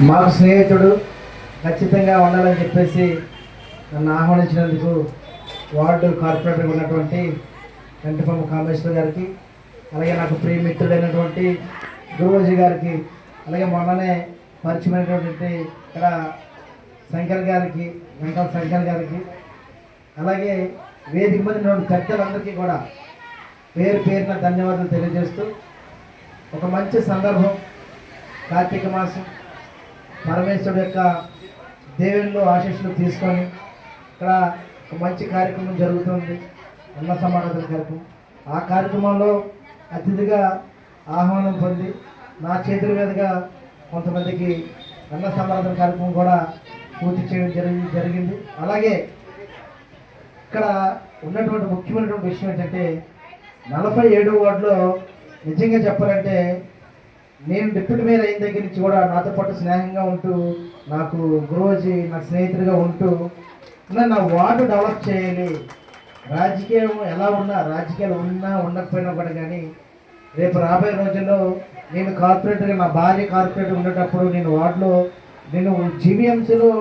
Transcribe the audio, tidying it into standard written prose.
మాకు స్నేహితుడు ఖచ్చితంగా ఉండాలని చెప్పేసి నన్ను ఆహ్వానించినందుకు వార్డు కార్పొరేటర్ ఉన్నటువంటి కంటిపమ్మ కామేశ్వర్ గారికి, అలాగే నాకు ప్రియమిత్రుడైనటువంటి గురువుజీ గారికి, అలాగే మొన్ననే పరిచయమైనటువంటి ఇక్కడ శంకర్ గారికి, వెంకట శంకర్ గారికి, అలాగే వేదిక మీద ఉన్నటువంటి పెద్దలందరికీ కూడా పేరు పేరున ధన్యవాదాలు తెలియజేస్తూ, ఒక మంచి సందర్భం కార్తీక మాసం పరమేశ్వరుడు యొక్క దేవుళ్ళు ఆశీస్సులు తీసుకొని ఇక్కడ ఒక మంచి కార్యక్రమం జరుగుతుంది, అన్న సమారాధన కార్యక్రమం. ఆ కార్యక్రమంలో అతిథిగా ఆహ్వానం పొంది నా చేతుల మీదుగా కొంతమందికి అన్న సమారాధన కార్యక్రమం కూడా పూర్తి చేయడం జరిగింది. అలాగే ఇక్కడ ఉన్నటువంటి ముఖ్యమైనటువంటి విషయం ఏంటంటే 47వ వార్డులో నిజంగా చెప్పాలంటే నేను డిప్యూటీ మేయర్ అయిన దగ్గర నుంచి కూడా నాతో పాటు స్నేహంగా ఉంటూ, నాకు గురువుజీ నాకు స్నేహితుడిగా ఉంటూ నా వార్డు డెవలప్ చేయాలి, రాజకీయం ఎలా ఉన్నా, రాజకీయాలు ఉన్నా ఉండకపోయినా కూడా కానీ రేపు రాబోయే రోజుల్లో నేను కార్పొరేటర్గా, నా భార్య కార్పొరేటర్ ఉండేటప్పుడు నేను వార్డులో నేను జీవీఎంసీలో